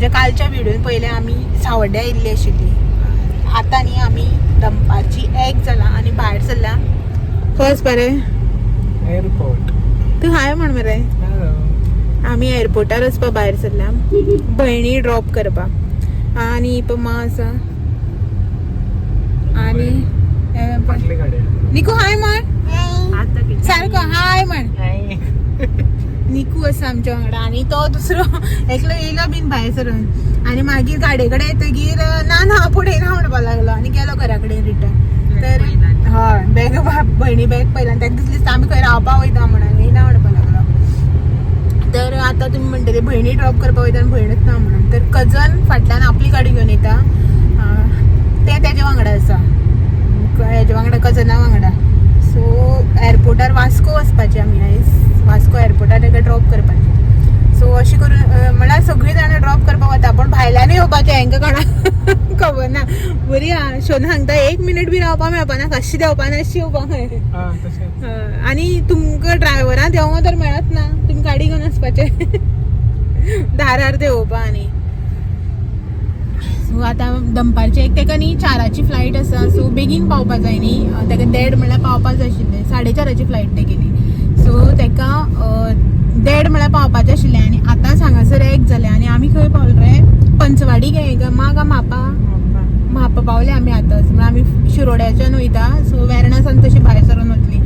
म्हणजे कालच्या व्हिडिओन पहिले आम्ही सावड्ड्या येयल्ली आशिल्ली. आता न्ही आमी दनपारची 1 जाला आणि भायर सरल्या. खंय बरे एअरपोर्ट. तू हाय म्हण मरे. आमी एअरपोर्टार वचपा भायर सरल्या भयणी ड्रॉप करपाक. आणि पमा आसा आणि निकू हाय म्हण सारको हाय म्हण. निकू आसा आमच्या वांगडा आणि तो दुसरो एकलो येयलो बीन भायर सरून. आणि मागीर गाडये कडेन येतगीर ना फुडें ना म्हणपाक लागलो आणि गेलो घरा कडेन रिटर्न. तर हय बॅग भयणी बॅग पयल्यान ताका दिसली आमी खंय रावपा वयता म्हणून येयना म्हणपाक लागलो. तर आता तुमी म्हणटले भयणी ड्रॉप करपाक वयता आनी भयणूच ना म्हणून. तर कजन फाटल्यान आपली गाडी घेवन येता. ते तेज्या वांगडा आसा हेज्या वांगडा कजना वांगडा. सो एअरपोर्टार वास्को वचपाचें आमी आयज. वास्को एअरपोर्टार ताका ड्रॉप करपाचें. सो अशें करून म्हळ्यार सगळीं जाणां ड्रॉप करपाक वता पण भायल्यान येवपाचें हांकां कोणाक खबर ना. बरी आहा शोन सांगता 1 मिनिट बी रावपाक मेळपाना कशें देंवपाना अशें येवपाक खंय. आनी तुमकां ड्रायव्हरान देंवो तर मेळत ना. तुमी गाडी घेवन वचपाचें दारार देंवोवपा. आनी सो आतां दनपारची 1 ताका न्ही 4ची फ्लायट आसा. सो बेगीन पावपा जाय न्ही. ताका 1:30 म्हळ्यार पावपाक जाय आशिल्लें. 4:30ची फ्लायट तेगेली. सो ताका 1:30 म्हळ्यार पावपाचें आशिल्लें. आनी आतां हांगासर 1 जालें आनी आमी खंय पावले रे पंचवाडी म्हापा पावले आमी आतांच. म्हळ्यार आमी शिरोड्याच्यान वयता. सो वेर्णासान तशी भायर सरून वतली.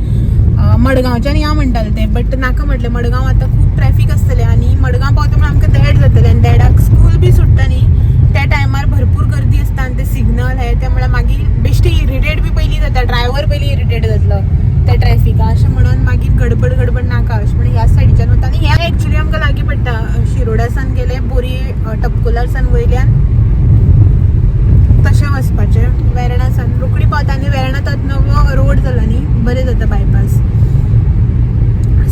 मडगांवच्यान या म्हणटाले ते बट नाका म्हटलें मडगांव आतां खूब ट्रॅफिक आसतलें आनी मडगांव पावता म्हळ्यार आमकां 1:30 जातलें. आनी 1:30क स्कूल बी सुट्टा न्ही त्या टायमार भरपूर गर्दी आसता आनी ते सिग्नल हे ते म्हळ्यार मागीर बेश्टी इरिटेट बी पयलीं जाता. ड्रायव्हर पयलीं इरिटेट जातलो त्या ट्रॅफिका अशें म्हणून मागीर गडबड नाका अशें म्हणून ह्या सायडीच्यान वता. आनी ह्या एक्चुली आमकां लागीं पडटा. शिरोड्यासान गेले बोरी टपकुलासान वयल्यान तशें वचपाचें वेर्णासान रोखडी पावता. आनी वेर्णा तो नवो रोड जाला न्ही बरें जाता बायपास.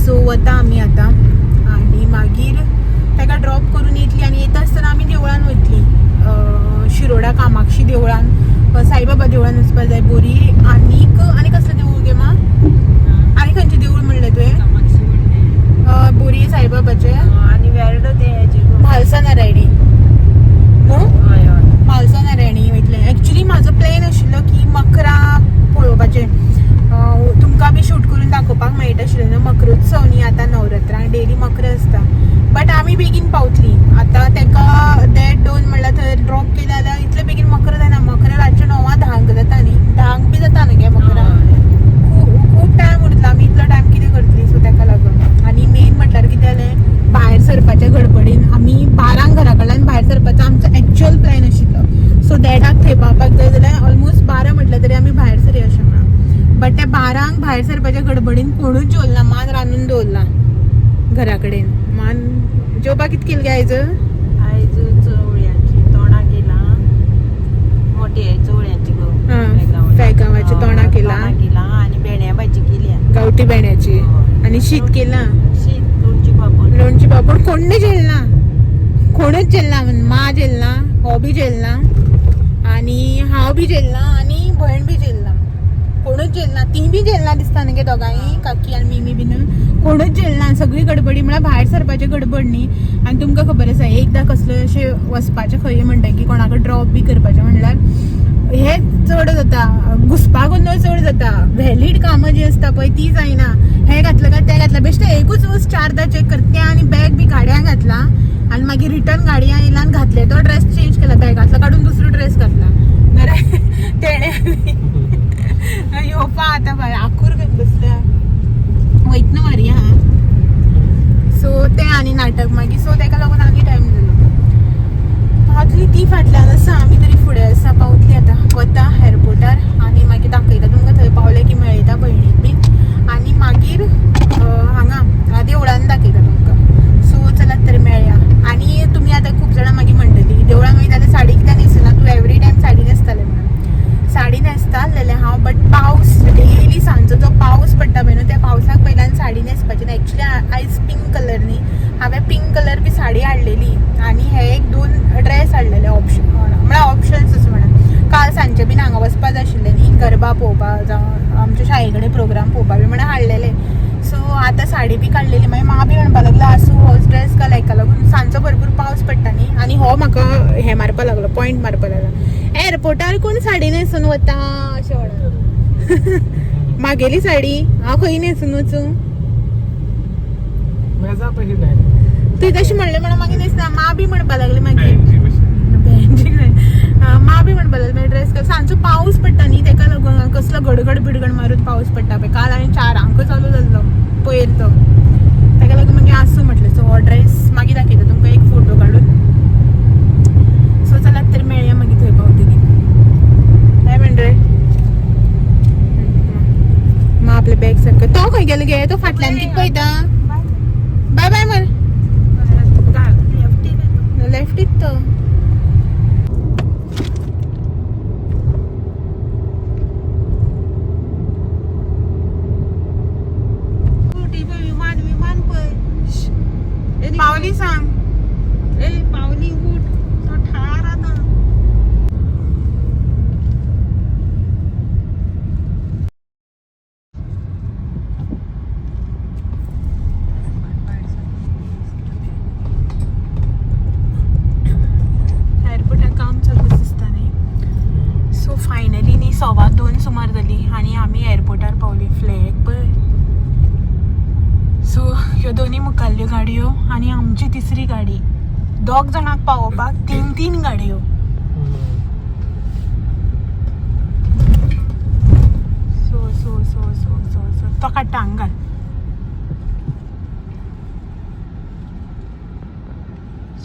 सो वता आमी आतां आनी मागीर ताका ड्रॉप करून येतली. आनी येता आसतना आमी देवळान वयतली. शिरोडा कामाक्षी देवळान साईबाबा देवळान वचपाक जाय बोरी. आनी कसलें देवूळ गे मा आनी खंयचें देवूळ म्हणलें तुवें. बोरी साईबाबाचें आणि वेर्डो ते म्हालसा नारायणी न्हू. म्हालसा नारायणी वयतलें. एक्चुली म्हाजो प्लॅन आशिल्लो की मकरा पळोवपाचें. तुमकां बी शूट करून दाखोवपाक मेळटा आशिल्लें न्हू. मकरोत्सव न्ही आतां नवरात्रांक डेली मकरा आसता. बट आमी बेगीन पावतली. आतां ताका 1:30-2 म्हणल्यार थंय ड्रॉप केलें जाल्यार इतलें बेगीन मकरा जायना. मकरा रातचे 9-10 जाता न्ही. 10 बी जाता न्ही गे मकरा. खूब टायम उरतलो. आमी इतलो टायम कितें करतली. सो ताका लागून. आनी मेन म्हटल्यार कितें जालें भायर सरपाच्या गडबडीन आमी 12 घरा कडल्यान भायर सरपाचो आमचो एक्चुअल प्लॅन आशिल्लो. सो 1:30 थंय पावपाक जाय जाल्यार ऑलमोस्ट 12 म्हटल्यार तरी आमी भायर सरया अशें म्हणून. बट त्या 12 भायर सरपाच्या गडबडीन कोणूच जेवला मान रांदून दवरला घरा कडेन. मान जेवपाक कितें केलें गे आयज चवळ्यांची तोंडां केला. मोठी चवळ्यांची गांवाची तोंडां केला आणि भेंड्या भाजी केली. गावठी भेंड्याची. आणि शीत केला. लोणची पापड कोणूच जेलना. कोणूच जेलना. मा जेलना हो बी जेलना आणि हांव बी जेलना आणि भयण बी जेलना. कोणूच जेलना. ती बी जेलना दिसता न्ही गे दोगांय काकी आनी मिमी बीन. कोणूच जेलना. सगळी गडबडी म्हळ्यार भायर सरपाची गडबड न्ही. आनी तुमकां खबर आसा एकदां कसलें अशें वचपाचें खंय म्हणटा की कोणाकडेन ड्रॉप बी करपाचें म्हणल्यार हे चड जाता. घुसपाक चड जाता. व्हॅलीड कामां जी आसता पळय ती जायना. हें घातलं काय तें घातलं बेश्टें एकूच वस्त 4दा चॅक करता. आनी बॅग बी गाडयांक घातला आनी मागीर रिटर्न गाडयांक येयला आनी घातले तो ड्रेस चेंज केला. बॅगांतलो काडून दुसरो ड्रेस घातला. तेणे येवपा आतां भायर आखूर घेवन बसल्या वयतना मारी हा. सो तें आनी नाटक मागीर. सो ताका लागून आनी टायम जालो. पावतली ती फाटल्यान आसा आमी तरी फुडें आसा. पावतली आतां वता एअरपोर्टार आनी मागीर दाखयता तुमकां थंय पावले की मेळटा भयणीक बीन. आनी मागीर हांगा देवळान दाखयता तुमकां. सो चलात तरी मेळया. आनी तुमी आतां खूब जाणां मागीर म्हणटली देवळान वयता जाल्यार साडी कित्याक न्हेसना तूं. एवरी टायम साडी न्हेसतालें म्हणून. साडी न्हेसता आसलेलें हांव बट पावस डेली सांजचो जो पावस पडटा पळय न्हू त्या पावसाक पयल्यान साडी न्हेसपाची ना. एक्चुली आयज पिंक कलर न्ही. हांवें पिंक कलर बी साडी हाडलेली आनी हे 1-2 ड्रेस हाडलेले म्हळ्यार ऑप्शन्स अशें म्हणून. काल सांजचे बीन हांगा वचपा जाय आशिल्लें न्ही गरबा पळोवपाक जावं आमच्या शाळे कडेन प्रोग्राम पळोवपाक बी म्हणून हाडलेले. सो आतां साडी बी काडलेली. मागीर मा बी म्हणपाक लागलो आसूं होच ड्रेस घाल हेका लागून सांजचो भरपूर पावस पडटा न्ही आनी हो म्हाका हें मारपाक लागलो पॉयंट मारपाक लागलो एअरपोर्टार कोण साडी न्हेसून वता अशें म्हणून. म्हागेली साडी हांव खंय न्हेसून वचूं. मेजा पयली डायरेक्ट तुवें तशें म्हणलें म्हणून मागीर न्हेसना. मा बी म्हणपाक लागली मागीर मा बी म्हणपाक लागली मागीर ड्रेस सांजचो पावस पडटा न्ही तेका लागून कसलो गडगड बिडगड मारून पावस पडटा पळय. काल हांवें 4 चालू जाल्लो पयर तो तेका लागून मागीर आसूं म्हटलें. सो हो ड्रेस मागीर दाखयता तुमकां एक फोटो काडून. सो चलात तर मेळया मागीर थंय पावतली. काय म्हण रे मा आपले बॅग सारकें. तो खंय गेलो गे? तो फाटल्यान कितें पळयता? बाय बाय मर लेफ्टीक तो. पावली सांग. पावली उठ तो ठार आता. एअरपोर्टार काम चालू दिसता न्ही. सो फायनली न्ही 2:15 सुमार जाली आनी आमी एअरपोर्टार पावली. फ्लॅग पळय. सो ह्यो दोनी मुखाल्ल्यो गाडयो आनी आमची तिसरी गाडी. 2 जाणांक पावोवपाक 3 गाडयो. So so so so so so तो काडटा हांगा घाल.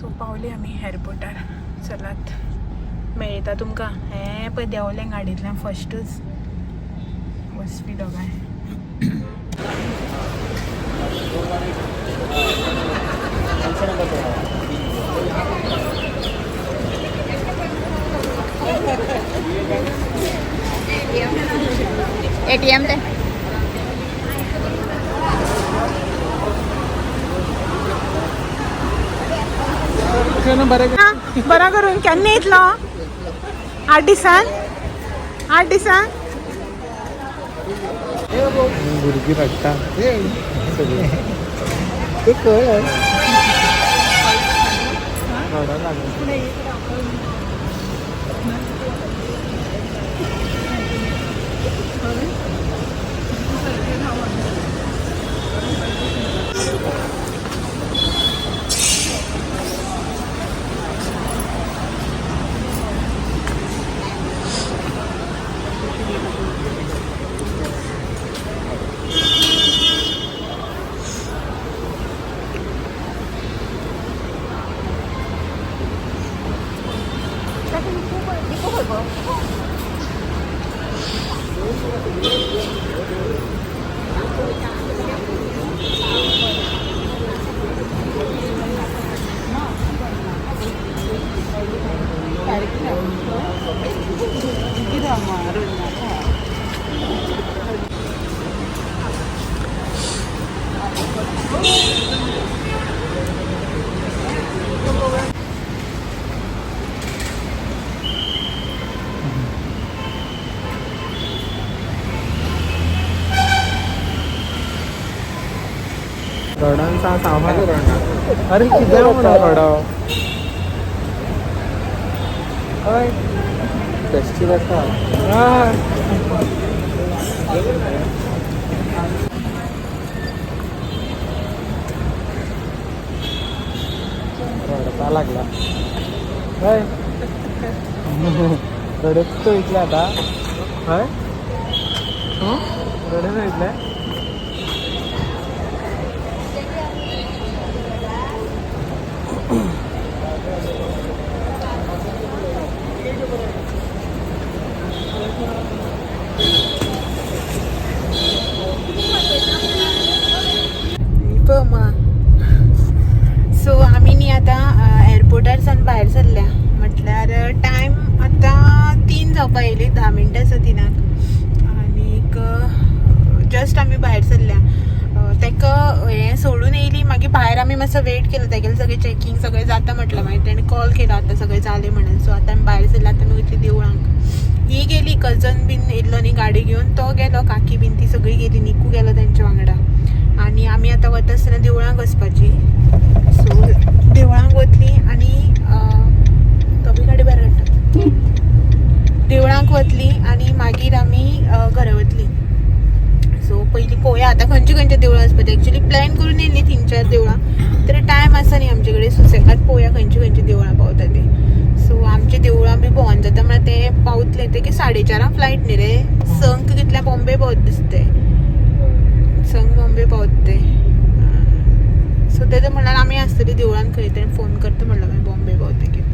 सो पावली आमी एअरपोर्टार. चलात मेळटा तुमकां. हें पळय देंवलें गाडयेंतल्यान फस्टूच बसपी दोगांय. ATM ते बरा करून केन्ना येतलो? 8 दिसान. भुरगीं रडटा सगळीं. ते कळ्ळें रडा लागलें. रडांचा सामान अरे कितें म्हणून रडो. हय फेस्टीवल आसा. रडपा लागला. हय रडत वयतले आतां. हय रडत वयतले. सो आमी न्ही आतां एअरपोर्टार सावन भायर सरल्या. म्हटल्यार टायम आतां 3 जावपाक येयली. 10 मिनटां आसा 3. आनीक जस्ट आमी भायर सरल्या. ताका हे सोडून येयली मागीर भायर आमी मातसो वेट केलो तेगेलें सगळें चॅकिंग सगळें जाता म्हटलं मागीर तेणें कॉल केलो आतां सगळें जालें म्हणून. सो आतां आमी भायर सरले आतां आमी वयतली देवळांक. ही गेली कजन बीन येयल्लो न्ही गाडी घेवन तो गेलो काकी बीन ती सगळी गेली निकू गेलो तेंच्या वांगडा आनी आमी आतां वता आसतना देवळांक वचपाची. सो देवळांक वतली आनी तो बी गाडी भायर काडटा. देवळांक वतली आनी मागीर आमी घरा वतली. सो पयलीं पळोवया आतां खंयची खंयची देवळां वचपाची. एक्चुली प्लॅन करून येयली 3-4 देवळां तरी टायम आसा न्ही आमचे कडेन सुसेगाद पळोवया खंयची खंयची देवळां पावता ते. सो आमचे देवळां बी भोंवून जाता म्हळ्यार ते पावतले ते की 4:30 फ्लायट न्ही रे. संक कितल्या बॉम्बे पावत दिसते. संक बॉम्बे पावत ते. सो तें म्हणल्यार आमी आसतली देवळान खंय तरी फोन करता म्हणलो मागीर बॉम्बे पावतकीर.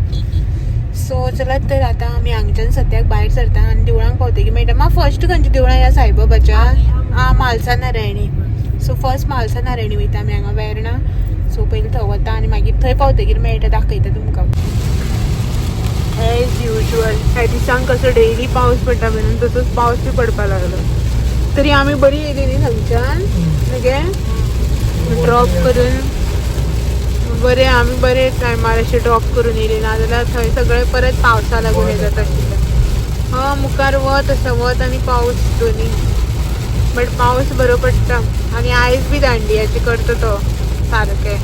सो चलत तर आतां आमी हांगच्यान सद्याक भायर सरता आनी देवळांक पावतकीर मेळटा. म्हाका फर्स्ट खंयची देवळां ह्या साईबाबाच्या म्हालसा नारायणी. सो फर्स्ट म्हालसा नारायणी वयता आमी हांगा वेर्णा. सो पयलीं थंय वता आनी मागीर थंय पावतकीर मेळटा दाखयता तुमकां. एज युजल ह्या दिसांक कसो डेली पावस पडटा म्हणून तसोच पावस बी पडपाक लागलो. तरी आमी बरी येयली न्ही थंयच्यान मगे ड्रॉप करून बरें आमी बरे टायमार अशें ड्रॉप करून येयली ना जाल्यार थंय सगळें परत पावसा लागून हें जाता आशिल्लें. मुखार वत आसा वत आनी पावस दोनी. बट पावस बरो पडटा आनी आयज बी दांडियाची करता तो सारकें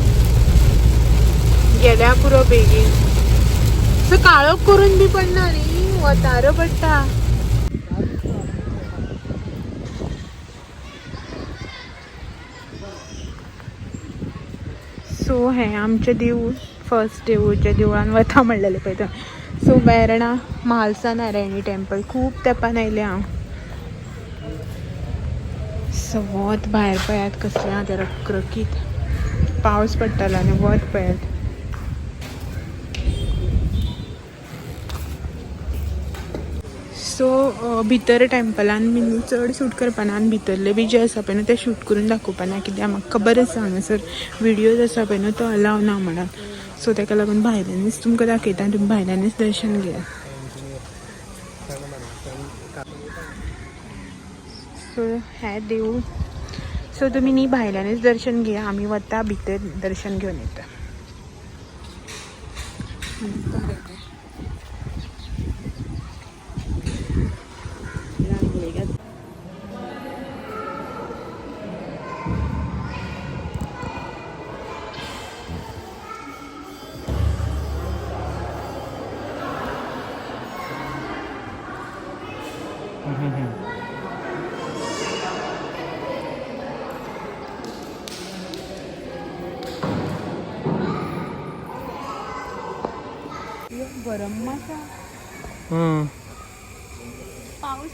गेल्या पुरो बेगीन. सो काळोख करून बी पडना न्ही वतारो पडटा. सो हें आमचें देवूळ फर्स्ट देवूळ देवळान वता म्हणलेलें पळय थंय. सो वेर्णा म्हालसा नारायणी टेंपल खूब तेंपान आयलें हांव. सो वत भायर पळयात कसलें आतां रखरखीत पावस पडटालो आनी वत पळयात. सो भितर टेंपलान बीन चड शूट करपाना आनी भितरले बी जे आसा पळय न्हू ते शूट करून दाखोवपाना कित्याक म्हाका खबर आसा हांगासर विडियोज आसा पळय न्हू तो अलाव ना म्हणून. सो ताका लागून भायल्यानच तुमकां दाखयता आनी तुमी भायल्यानच दर्शन घेया. सो हें देवूळ. सो तुमी न्ही भायल्यानच दर्शन घेया आमी वता भितर दर्शन घेवन येता. गरम आसा पाऊस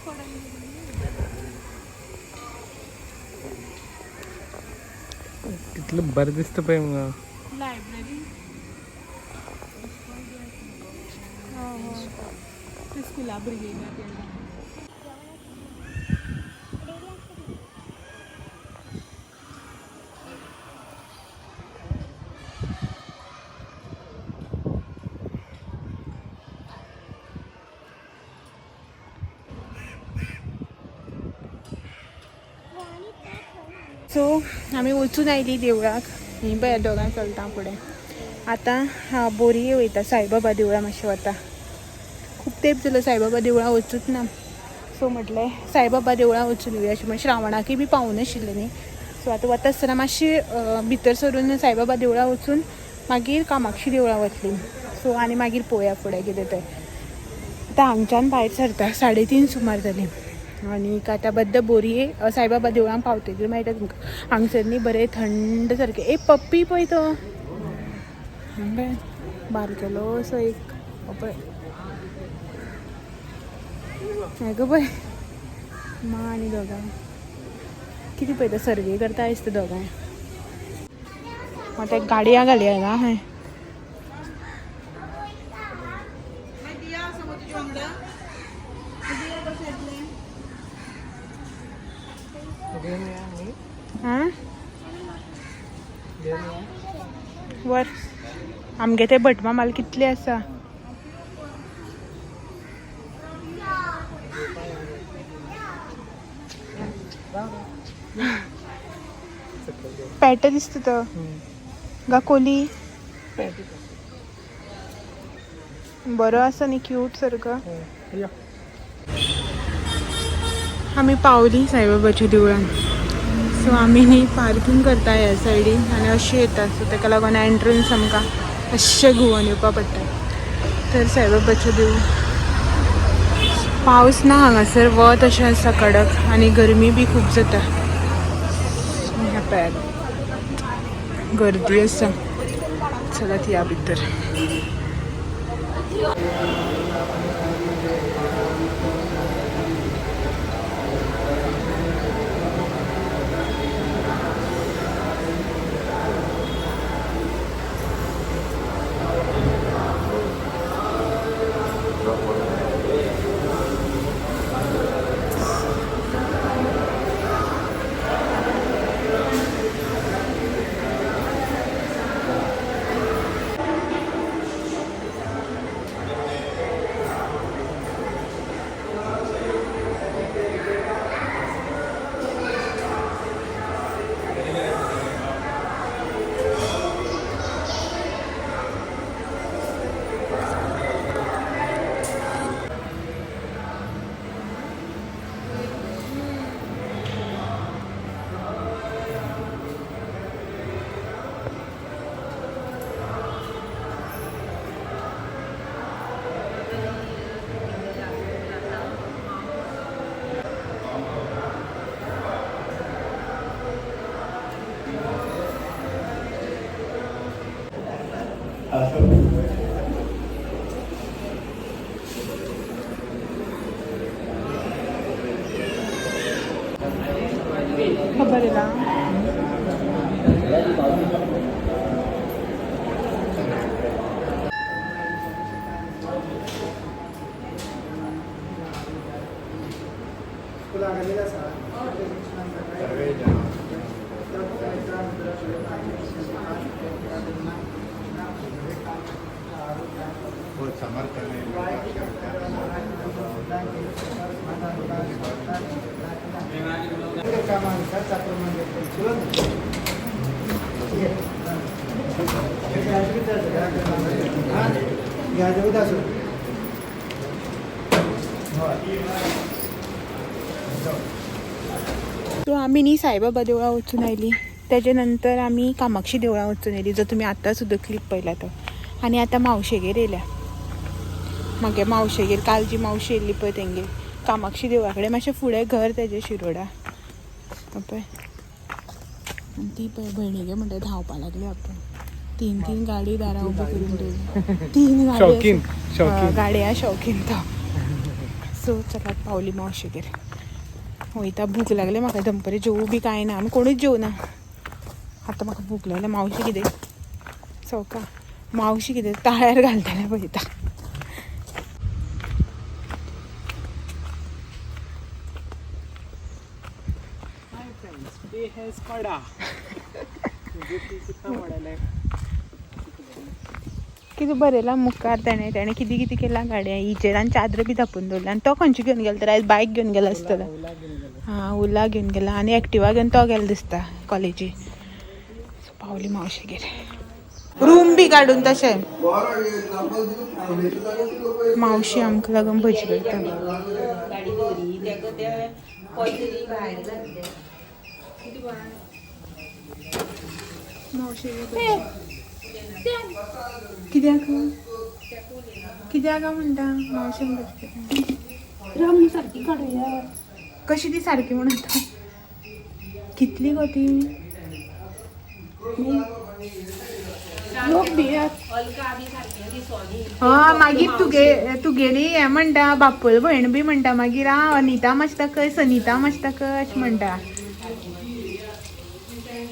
कितलं बरं दिसतं पळय मग. लायब्ररी ते स्कुला भुरगीं सो आमी वचून आयली देवळाक. ही पळय दोगां चलता फुडें. आतां बोरये वयता साईबाबा देवळा मातशें वता. खूब तेंप जालो साईबाबा देवळा वचूच ना. सो म्हटलें साईबाबा देवळा वचून येवया अशें म्हण श्रावणाकय बी पावूं नाशिल्लें न्ही. सो आतां वता आसतना मातशें भितर सरून साईबाबा देवळा वचून मागीर कामाक्षी देवळा वतली. सो आनी मागीर पळोवया फुडें कितें तें. आतां हांगच्यान भायर सरता 3:30 सुमार जालीं आनी आतां बद्द बोरये साईबाबा देवळान पावतकीर मेळटा तुमकां. हांगसर न्ही बरें थंड सारकें. एक पप्पी पळय तो पळय बारकेलो असो एक पळय हें गो पळय मां आनी दोगां कितें पळय तो सर्वे करता दिसता दोगांय. आतां गाडया घालया ना हें वर आमगे ते भटमा माल कितले आसा. पॅट दिसत तर गा कोली बरं असं नी क्यूट सारखं. आम्ही पावली साईबाबाच्या देवळान. सो आम्ही न्ही पार्किंग करता ह्या सायडीन आनी अशी येता. सो ताका लागून एंट्रन्स आमकां अशें घुंवन येवपा पडटा. तर साईबाबाचें देवूळ. पावस ना हांगासर वत अशें आसा कडक आनी गरमी बी खूब जाता. ह्या पळयात गर्दी आसा. चलात या भितर. खबर आहे ना. तो आम्ही न्ही साईबाबा देवळा वचून आयली. त्याच्या नंतर आम्ही कामाक्षी देवळा वचून आयली, जो तुम्ही आत्ता सुद्धा क्लिप पळयला तो. आनी आतां मावशेगेर येयल्या. मागे मावशेगेर काल जी मावशी येयल्ली पळय तेंगेर कामाक्षी देवळा कडेन मातशें फुडें घर तेजें शिरोडा पळय. आनी ती पळय भयणीगे म्हणटा धांवपा लागली आपूण. 3 गाडी दारां उबी करून दवरली. 3 गाडया शौकीन तो. सो चलात पावली मावशेगेर. वयता. भूक लागले म्हाका. दनपारी जेवू बी कांय ना. आमी कोणूच जेवना. आतां म्हाका भूक लागल्या. मावशी कितें चौका मावशी कितें ताळ्यार घालतलें पळयता. कितें बरयलां मुखार तेणें कितें कितें केलां गाडया हिचेर आनी चादर बी धापून दवरला. आनी तो खंयची घेवन गेलो तर आयज बायक घेवन गेलो आसतलो. हां ओला घेवन गेला आनी एक्टिवा घेवन तो गेलो दिसता कॉलेजी. पावली मावशेगेर. रूम बी काडून तशें मावशी आमकां लागून भजी करता. कित्याक म्हणटा मावशेन भजी सारकी काडूया. कशी ती सारकी म्हणटा. कितली गो ती. हा मागीर तुगेली हें म्हणटा बापोल भयण बी म्हणटा मागीर हांव अनिता मास्ताकय सनिता मास्ताकय अशें म्हणटा.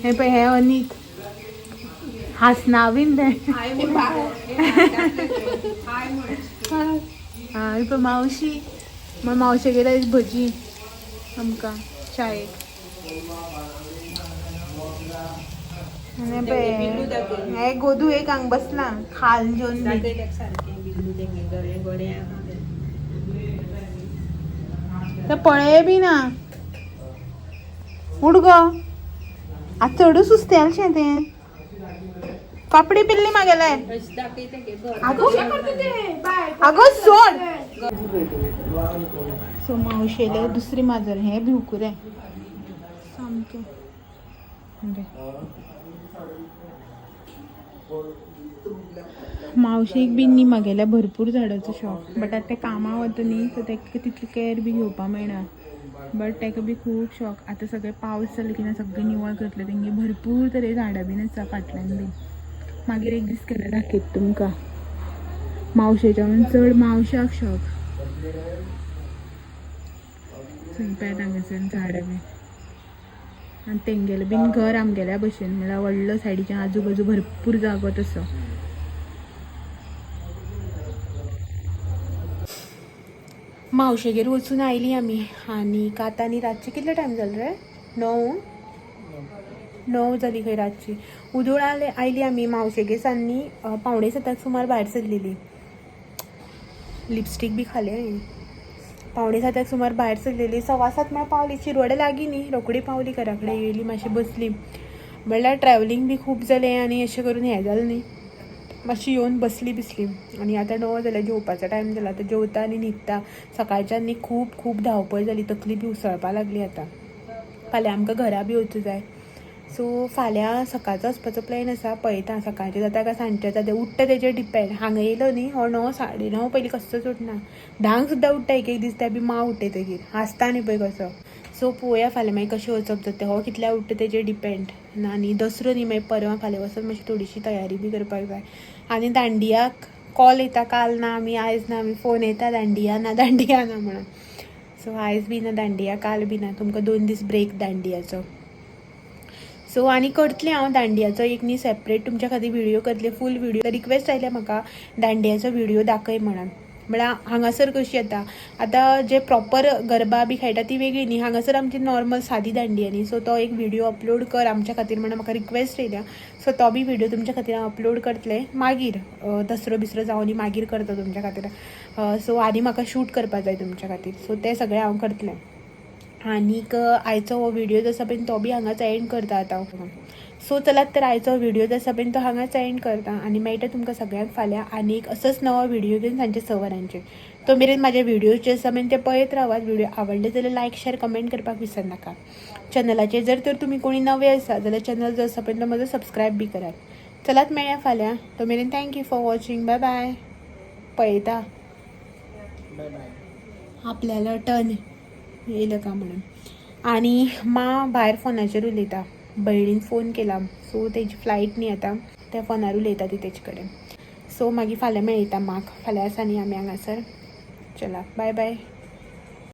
हे पळय हे अनीत हासना बीन तें. हां पळय मावशी मावशेगेर आयज भजी आमकां शाळेक. आनी पळय हे गोदू एक हांगा बसला खाल जेवन. ते पळय बी ना. उड गो आज चढू सुस्ते आलशें तें कपडे पिल्ली मागेलाय अगो सोड सो मावशेले दुसरी माजर हे भिवकुरे सामके मावशेक बीन न्ही मागेल्या भरपूर झाडाचो शॉक बट आतां ते कामां वता न्ही सो ताका तितली कॅर बी घेवपाक मेळना बट ताका बी खूब शॉक आतां सगळे पावस जालो की ना सगळें निवळ करतले तेंगे भरपूर तरे झाडां बीन आसा फाटल्यान बीन मागीर एक दीस केल्यार दाखयता तुमकां मावशेच्या चड मावशाक शॉक चलप्यात हांगासर झाडां बीन आनी तेंगेलें बीन घर आमगेल्या भशेन म्हळ्यार व्हडलो सायडीच्या आजू बाजू भरपूर जागो तसो मावशेगेर वचून आयली आमी आनी आतां आनी रातचे कितले टायम जालो रे 9 जाली खंय रातची उदोळ आयली आमी मावशेगेर सान्नी 6:45 सुमार भायर सरलेली लिपस्टीक बी खालें हांवें 6:45 सुमार भायर सरलेली 7:15 म्हळ्यार पावली शिरवडे लागीं न्ही रोखडी पावली घरा कडेन येयली मातशी बसली म्हणल्यार ट्रॅवलिंग बी खूब जालें आनी अशें करून हें जालें न्ही मातशी येवन बसली आनी आतां 9 जाल्यार जेवपाचो टायम जाला आतां जेवता आनी न्हिदता सकाळच्यान न्ही खूब धांवपळ जाली तकली बी उसळपा लागली आतां फाल्यां आमकां घरा बी वचूं जाय सो फाल्यां सकाळचो वचपाचो प्लॅन आसा पळयता सकाळचें जाता काय सांजचें जाता उठ्ठा तेजेर डिपेंड हांगा येयलो न्ही हो 9 9:30 पयलीं कसोच उठना 10 सुद्दां उठ्ठा एक दीस त्या बी माव उठयतकीर आसता न्ही पळय कसो सो पळोवया फाल्यां मागीर कशें वचप जाता हो कितल्या उठ्ठा तेजेर डिपेंड आनी दसरो न्ही मागीर परवां फाल्यां वचून मातशी थोडीशी तयारी बी करपाक जाय आनी दांडियाक कॉल येता काल ना आमी आयज ना आमी फोन येता दांडिया ना म्हणून सो आयज बी ना दांडिया काल बी ना तुमकां 2 दीस ब्रेक दांडियाचो सो आनी करतलें हांव दांडियाचो एक न्ही सेपरेट तुमच्या खातीर व्हिडियो करतले फूल व्हिडियो रिक्वेस्ट आयल्या म्हाका दांडियाचो व्हिडियो दाखय म्हणून म्हळ्यार हांगासर कशी आतां जे प्रॉपर गरबा बी खेळटा ती वेगळी न्ही हांगासर आमची नॉर्मल सादी दांडिया न्ही सो तो एक व्हिडियो अपलोड कर आमच्या खातीर म्हणून म्हाका रिक्वेस्ट येयल्या सो तो बी व्हिडियो तुमच्या खातीर हांव अपलोड करतलें मागीर दसरो बिसरो जावन मागीर करता तुमच्या खातीर सो आनी म्हाका शूट करपाक जाय तुमच्या खातीर सो तें सगळें हांव करतलें आनीक आयचो हो व्हिडियो जो आसा पळय तो बी हांगाच एंड करता आतां सो चलात तर आयचो व्हिडियो जो आसा पळय तो हांगाच एंड करता आनी मेळटा तुमकां सगळ्यांक फाल्यां आनी एक असोच नवो व्हिडियो घेवन सांजचे 6 वरांचेर तो मेरेन म्हाजे व्हिडियोज जे आसा पळय ते पळयत रावात व्हिडियो आवडले जाल्यार लायक शेअर कमेंट करपाक विसरनाका चॅनलाचेर जर तर तुमी कोणी नवे आसा जाल्यार चॅनल जो आसा पळय तो म्हजो सबस्क्रायब बी करात चलात मेळया फाल्यां तो मेरेन thank you for watching bye bye पळयता आपल्याला टर्न येयलं का म्हणून आनी भायर फोनाचेर उलयता भयणीन फोन केला सो तेजी फ्लायट न्ही आतां त्या फोनार उलयता ती तेजे कडेन सो मागीर फाल्यां मेळयता फाल्यां आसा न्ही आमी हांगासर चला बाय बाय